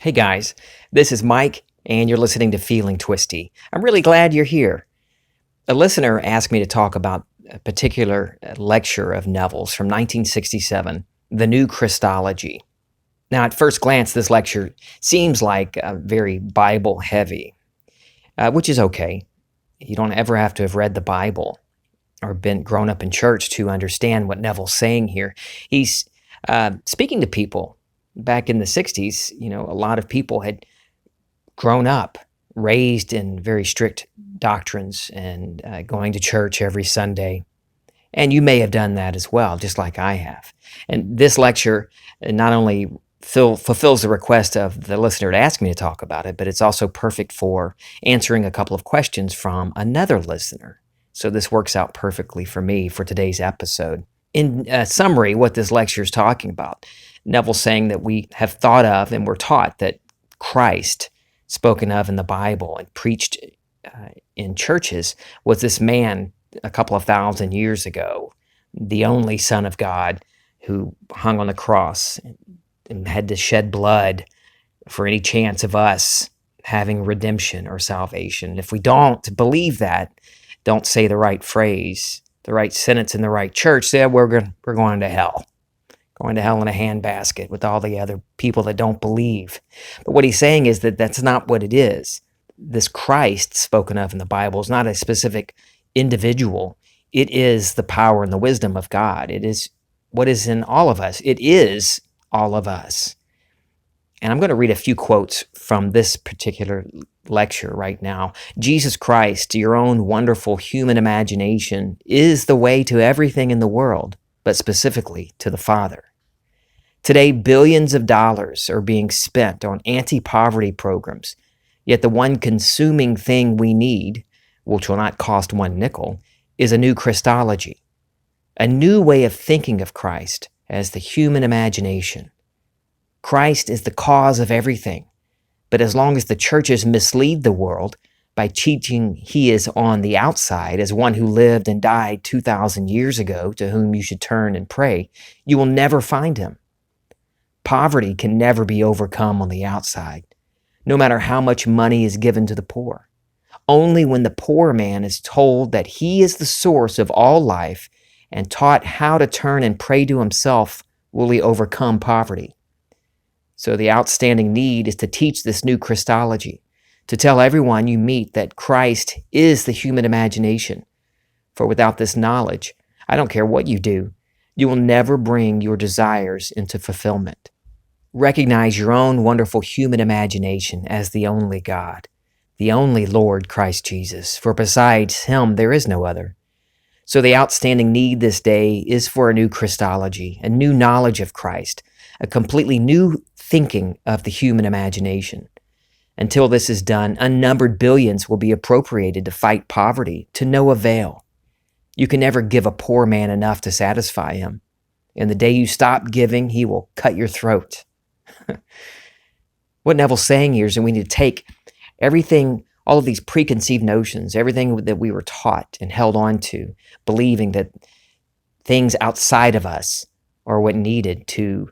Hey guys, this is Mike, and you're listening to Feeling Twisty. I'm really glad you're here. A listener asked me to talk about a particular lecture of Neville's from 1967, The New Christology. Now, at first glance, this lecture seems like very Bible heavy, which is okay. You don't ever have to have read the Bible or been grown up in church to understand what Neville's saying here. He's speaking to people back in the 60s. A lot of people had grown up, raised in very strict doctrines and going to church every Sunday. And you may have done that as well, just like I have. And this lecture not only fulfills the request of the listener to ask me to talk about it, but it's also perfect for answering a couple of questions from another listener. So this works out perfectly for me for today's episode. In summary, what this lecture is talking about, Neville's saying that we have thought of and we're taught that Christ, spoken of in the Bible and preached in churches, was this man a couple of thousand years ago, the only Son of God who hung on the cross and had to shed blood for any chance of us having redemption or salvation. If we don't believe that, don't say the right phrase, the right sentence in the right church, then we're going to hell. Going to hell in a handbasket with all the other people that don't believe. But what he's saying is that that's not what it is. This Christ spoken of in the Bible is not a specific individual. It is the power and the wisdom of God. It is what is in all of us. It is all of us. And I'm going to read a few quotes from this particular lecture right now. Jesus Christ, your own wonderful human imagination, is the way to everything in the world, but specifically to the Father. Today, billions of dollars are being spent on anti-poverty programs, yet the one consuming thing we need, which will not cost one nickel, is a new Christology, a new way of thinking of Christ as the human imagination. Christ is the cause of everything, but as long as the churches mislead the world by teaching he is on the outside as one who lived and died 2,000 years ago to whom you should turn and pray, you will never find him. Poverty can never be overcome on the outside, no matter how much money is given to the poor. Only when the poor man is told that he is the source of all life and taught how to turn and pray to himself will he overcome poverty. So the outstanding need is to teach this new Christology, to tell everyone you meet that Christ is the human imagination. For without this knowledge, I don't care what you do, you will never bring your desires into fulfillment. Recognize your own wonderful human imagination as the only God, the only Lord Christ Jesus, for besides him there is no other. So the outstanding need this day is for a new Christology, a new knowledge of Christ, a completely new thinking of the human imagination. Until this is done, unnumbered billions will be appropriated to fight poverty to no avail. You can never give a poor man enough to satisfy him. And the day you stop giving, he will cut your throat. What Neville's saying here is that we need to take everything, all of these preconceived notions, everything that we were taught and held on to, believing that things outside of us are what needed to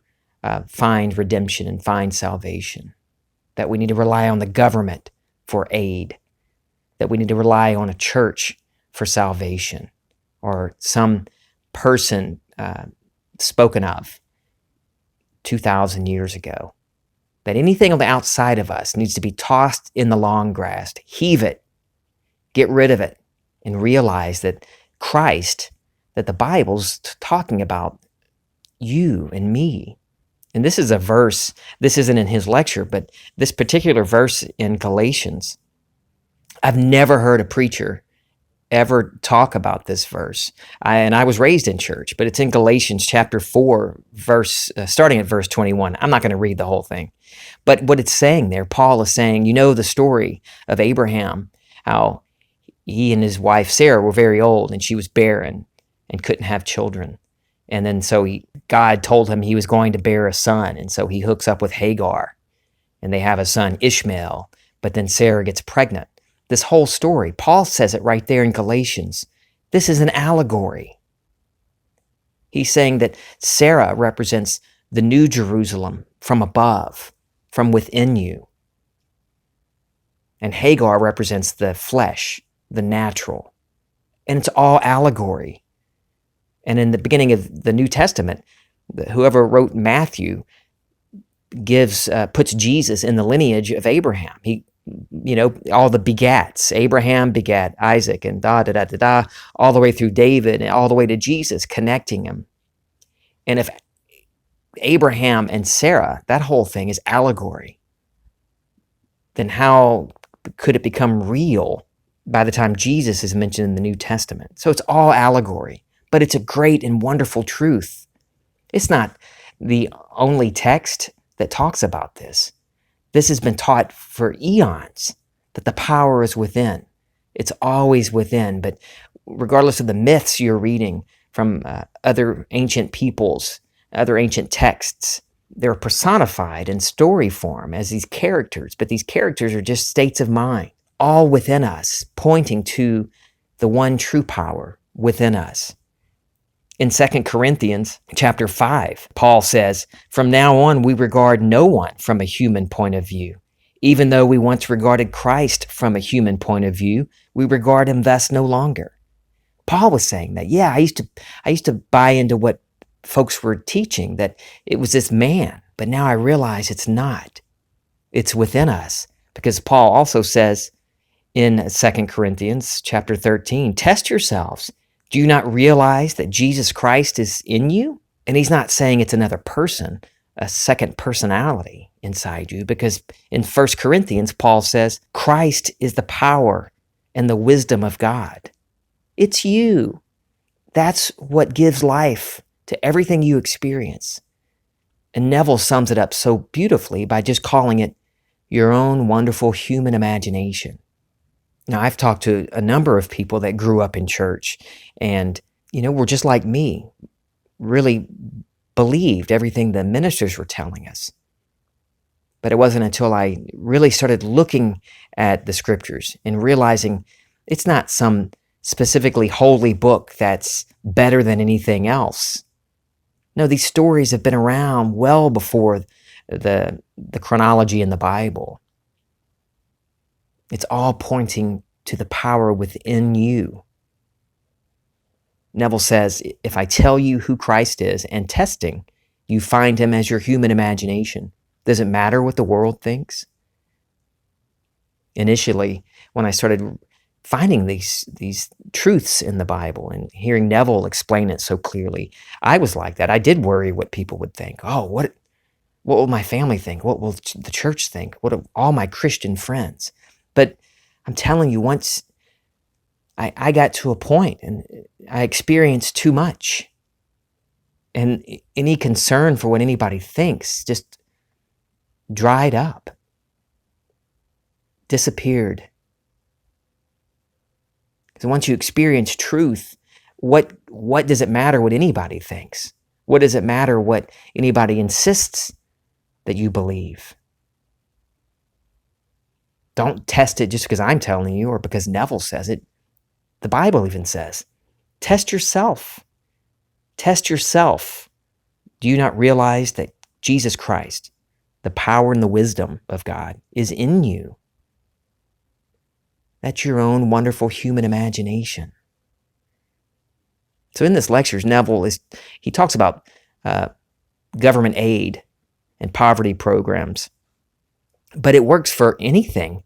find redemption and find salvation, that we need to rely on the government for aid, that we need to rely on a church for salvation, or some person spoken of 2,000 years ago. That anything on the outside of us needs to be tossed in the long grass, heave it, get rid of it, and realize that Christ, that the Bible's talking about you and me. And this is a verse, this isn't in his lecture, but this particular verse in Galatians, I've never heard a preacher ever talk about this verse. I was raised in church, but it's in Galatians chapter 4, starting at verse 21. I'm not going to read the whole thing. But what it's saying there, Paul is saying, you know the story of Abraham, how he and his wife Sarah were very old and she was barren and couldn't have children. And then God told him he was going to bear a son. And so he hooks up with Hagar and they have a son, Ishmael. But then Sarah gets pregnant. This whole story, Paul says it right there in Galatians. This is an allegory. He's saying that Sarah represents the new Jerusalem from above, from within you. And Hagar represents the flesh, the natural. And it's all allegory. And in the beginning of the New Testament, whoever wrote Matthew puts Jesus in the lineage of Abraham. All the begats. Abraham begat Isaac and all the way through David and all the way to Jesus, connecting him. And if Abraham and Sarah, that whole thing is allegory, then how could it become real by the time Jesus is mentioned in the New Testament? So it's all allegory, but it's a great and wonderful truth. It's not the only text that talks about this. This has been taught for eons, that the power is within. It's always within, but regardless of the myths you're reading from other ancient peoples, other ancient texts, they're personified in story form as these characters, but these characters are just states of mind, all within us, pointing to the one true power within us. In 2 Corinthians chapter 5, Paul says, "From now on, we regard no one from a human point of view. Even though we once regarded Christ from a human point of view, we regard him thus no longer." Paul was saying that, I used to buy into what folks were teaching, that it was this man, but now I realize it's not. It's within us, because Paul also says in 2 Corinthians chapter 13, "Test yourselves. Do you not realize that Jesus Christ is in you?" And he's not saying it's another person, a second personality inside you, because in 1 Corinthians, Paul says, "Christ is the power and the wisdom of God." It's you. That's what gives life to everything you experience. And Neville sums it up so beautifully by just calling it your own wonderful human imagination. Now, I've talked to a number of people that grew up in church and, were just like me, really believed everything the ministers were telling us. But it wasn't until I really started looking at the scriptures and realizing it's not some specifically holy book that's better than anything else. No, these stories have been around well before the chronology in the Bible. It's all pointing to the power within you. Neville says, if I tell you who Christ is and testing, you find him as your human imagination. Does it matter what the world thinks? Initially, when I started finding these truths in the Bible and hearing Neville explain it so clearly, I was like that. I did worry what people would think. Oh, what will my family think? What will the church think? What will all my Christian friends? But I'm telling you, once I got to a point and I experienced too much, and any concern for what anybody thinks just dried up, disappeared. Because once you experience truth, what does it matter what anybody thinks? What does it matter what anybody insists that you believe? Don't test it just because I'm telling you or because Neville says it. The Bible even says, test yourself. Test yourself. Do you not realize that Jesus Christ, the power and the wisdom of God, is in you? That's your own wonderful human imagination. So in this lecture, Neville he talks about government aid and poverty programs, but it works for anything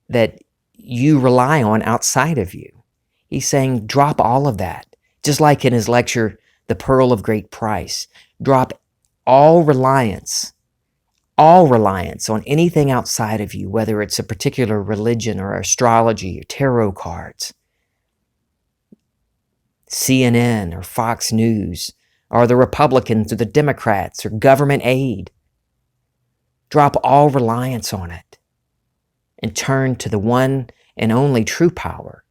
that you rely on outside of you. He's saying drop all of that. Just like in his lecture, The Pearl of Great Price, drop all reliance on anything outside of you, whether it's a particular religion or astrology or tarot cards, CNN or Fox News, or the Republicans or the Democrats or government aid. Drop all reliance on it and turn to the one and only true power,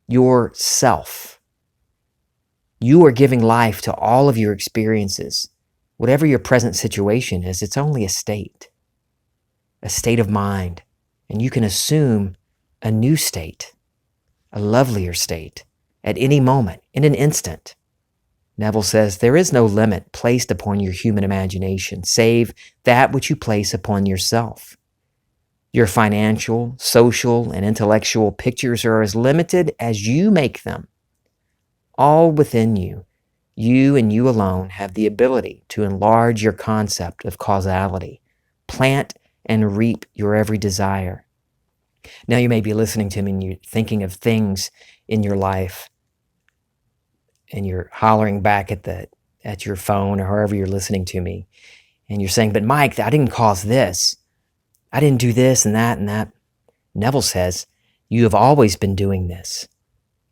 yourself. You are giving life to all of your experiences. Whatever your present situation is, it's only a state of mind. And you can assume a new state, a lovelier state, at any moment, in an instant. Neville says, there is no limit placed upon your human imagination, save that which you place upon yourself. Your financial, social, and intellectual pictures are as limited as you make them. All within you, you and you alone have the ability to enlarge your concept of causality, plant and reap your every desire. Now you may be listening to me and you're thinking of things in your life and you're hollering back at your phone or however you're listening to me. And you're saying, but Mike, I didn't cause this. I didn't do this and that and that. Neville says, you have always been doing this,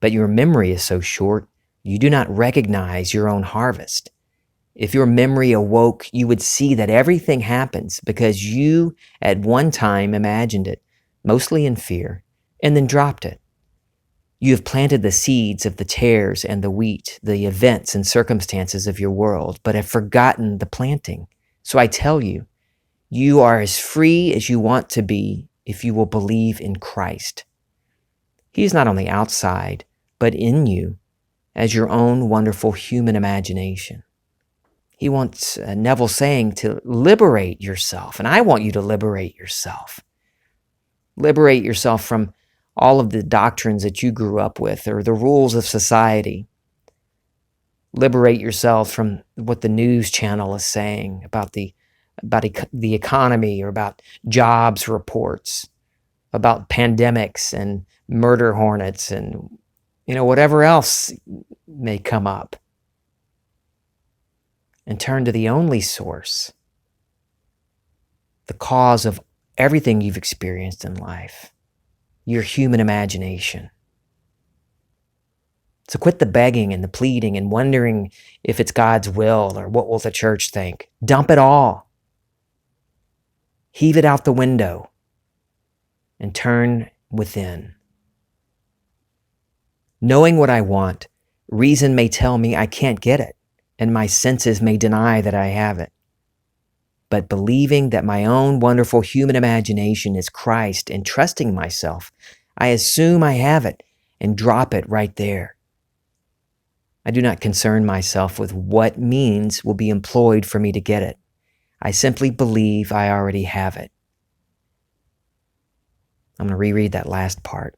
but your memory is so short, you do not recognize your own harvest. If your memory awoke, you would see that everything happens because you at one time imagined it, mostly in fear, and then dropped it. You have planted the seeds of the tares and the wheat, the events and circumstances of your world, but have forgotten the planting. So I tell you, you are as free as you want to be if you will believe in Christ. He is not on the outside, but in you as your own wonderful human imagination. He wants Neville saying to liberate yourself, and I want you to liberate yourself. Liberate yourself from all of the doctrines that you grew up with or the rules of society. Liberate yourself from what the news channel is saying about the economy or about jobs reports, about pandemics and murder hornets and whatever else may come up. And turn to the only source, the cause of everything you've experienced in life, your human imagination. So quit the begging and the pleading and wondering if it's God's will or what will the church think. Dump it all. Heave it out the window and turn within. Knowing what I want, reason may tell me I can't get it, and my senses may deny that I have it. But believing that my own wonderful human imagination is Christ and trusting myself, I assume I have it and drop it right there. I do not concern myself with what means will be employed for me to get it. I simply believe I already have it. I'm going to reread that last part.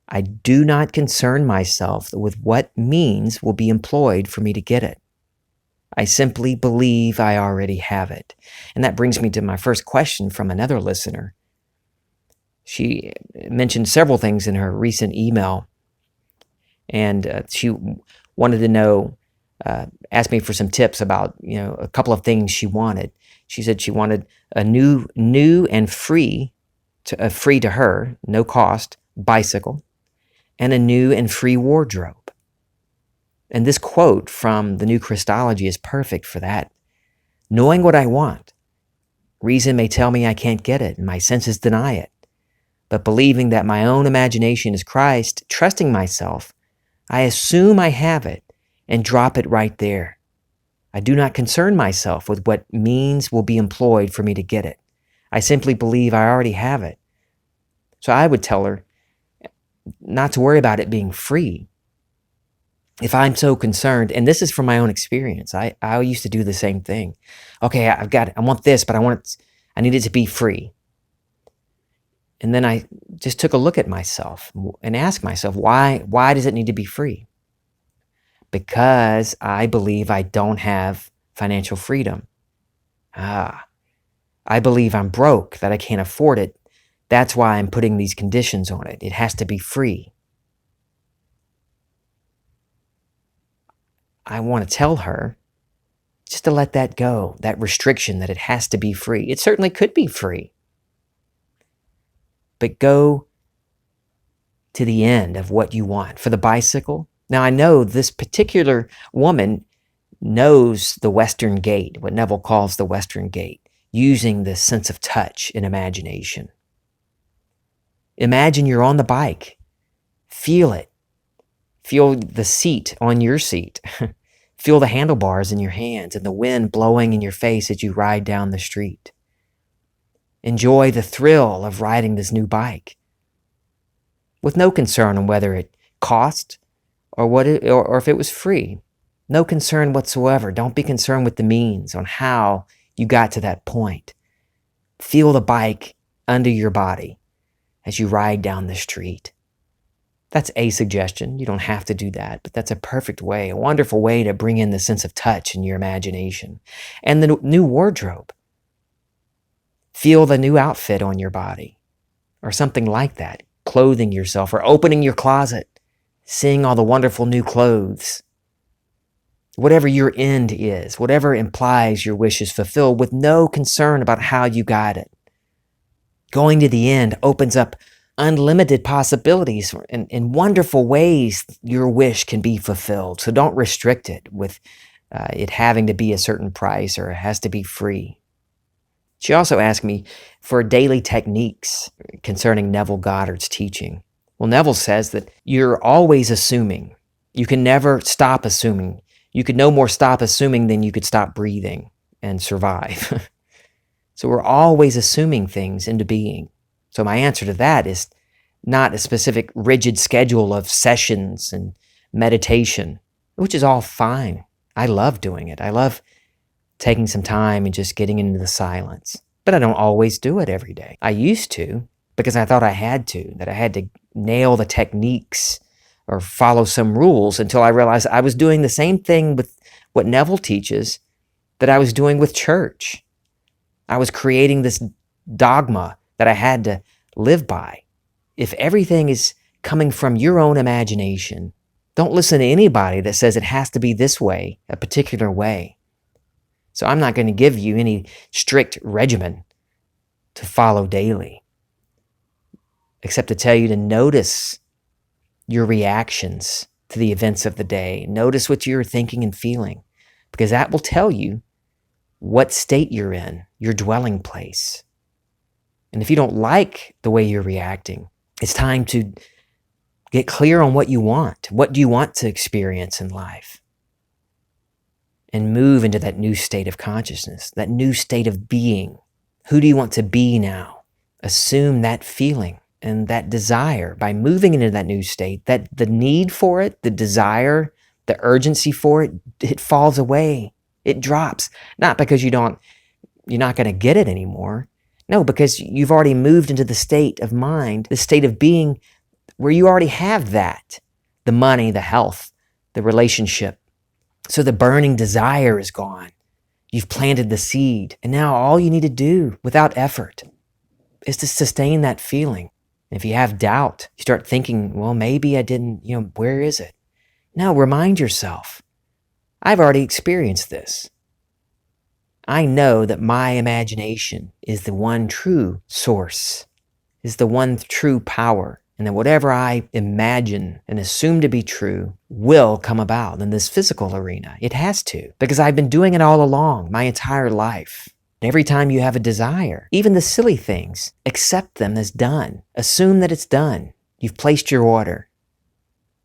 I do not concern myself with what means will be employed for me to get it. I simply believe I already have it. And that brings me to my first question from another listener. She mentioned several things in her recent email, and she wanted to know, asked me for some tips about, a couple of things she wanted. She said she wanted a new and free to her, no cost, bicycle, and a new and free wardrobe. And this quote from the new Christology is perfect for that. Knowing what I want, reason may tell me I can't get it, and my senses deny it. But believing that my own imagination is Christ, trusting myself, I assume I have it and drop it right there. I do not concern myself with what means will be employed for me to get it. I simply believe I already have it. So I would tell her not to worry about it being free. If I'm so concerned, and this is from my own experience, I used to do the same thing. Okay, I've got it. I want this, but I need it to be free. And then I just took a look at myself and asked myself, why does it need to be free? Because I believe I don't have financial freedom. I believe I'm broke, that I can't afford it. That's why I'm putting these conditions on it. It has to be free. I want to tell her just to let that go, that restriction that it has to be free. It certainly could be free. But go to the end of what you want. For the bicycle, now I know this particular woman knows the Western Gate, what Neville calls the Western Gate, using the sense of touch and imagination. Imagine you're on the bike. Feel it. Feel the seat on your seat. Feel the handlebars in your hands and the wind blowing in your face as you ride down the street. Enjoy the thrill of riding this new bike with no concern on whether it cost or if it was free. No concern whatsoever. Don't be concerned with the means on how you got to that point. Feel the bike under your body as you ride down the street. That's a suggestion. You don't have to do that, but that's a perfect way, a wonderful way to bring in the sense of touch in your imagination. And the new wardrobe. Feel the new outfit on your body or something like that. Clothing yourself or opening your closet, seeing all the wonderful new clothes. Whatever your end is, whatever implies your wish is fulfilled with no concern about how you got it. Going to the end opens up unlimited possibilities and in wonderful ways your wish can be fulfilled. So don't restrict it with it having to be a certain price or it has to be free. She also asked me for daily techniques concerning Neville Goddard's teaching. Well, Neville says that you're always assuming. You can never stop assuming. You could no more stop assuming than you could stop breathing and survive. So we're always assuming things into being. So my answer to that is not a specific rigid schedule of sessions and meditation, which is all fine. I love doing it. I love taking some time and just getting into the silence. But I don't always do it every day. I used to because I thought I had to, that I had to nail the techniques or follow some rules until I realized I was doing the same thing with what Neville teaches that I was doing with church. I was creating this dogma that I had to live by. If everything is coming from your own imagination, don't listen to anybody that says it has to be this way, a particular way. So I'm not going to give you any strict regimen to follow daily, except to tell you to notice your reactions to the events of the day. Notice what you're thinking and feeling, because that will tell you what state you're in, your dwelling place. And if you don't like the way you're reacting, it's time to get clear on what you want. What do you want to experience in life? And move into that new state of consciousness, that new state of being. Who do you want to be now? Assume that feeling and that desire by moving into that new state, that the need for it, the desire, the urgency for it, it falls away. It drops. Not because you're not going to get it anymore. No, because you've already moved into the state of mind, the state of being where you already have that. The money, the health, the relationship. So the burning desire is gone. You've planted the seed. And now all you need to do without effort is to sustain that feeling. And if you have doubt, you start thinking, well, maybe I didn't, where is it? No, remind yourself, I've already experienced this. I know that my imagination is the one true source, is the one true power, and that whatever I imagine and assume to be true will come about in this physical arena. It has to, because I've been doing it all along, my entire life. Every time you have a desire, even the silly things, accept them as done. Assume that it's done. You've placed your order.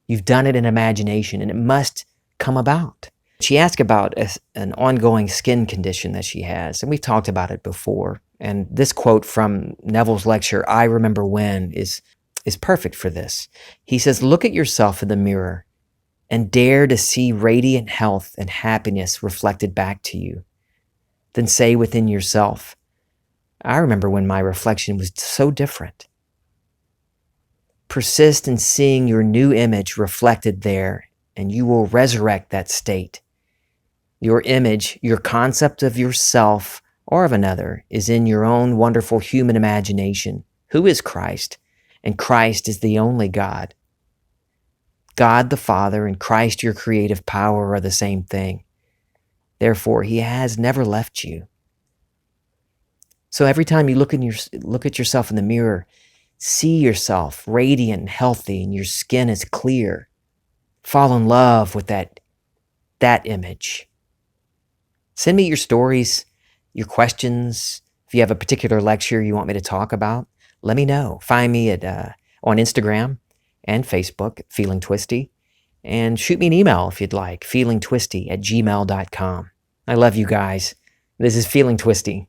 You've done it in imagination, and it must come about. She asked about an ongoing skin condition that she has, and we've talked about it before. And this quote from Neville's lecture, I Remember When, is perfect for this. He says, look at yourself in the mirror and dare to see radiant health and happiness reflected back to you. Then say within yourself, I remember when my reflection was so different. Persist in seeing your new image reflected there, and you will resurrect that state. Your image, your concept of yourself or of another, is in your own wonderful human imagination. Who is Christ? And Christ is the only God. God the Father and Christ your creative power are the same thing. Therefore, he has never left you. So every time you look at yourself in the mirror, see yourself radiant and healthy, and your skin is clear. Fall in love with that image. Send me your stories, your questions. If you have a particular lecture you want me to talk about, let me know. Find me on Instagram and Facebook, Feeling Twisty. And shoot me an email if you'd like, feelingtwisty@gmail.com. I love you guys. This is Feeling Twisty.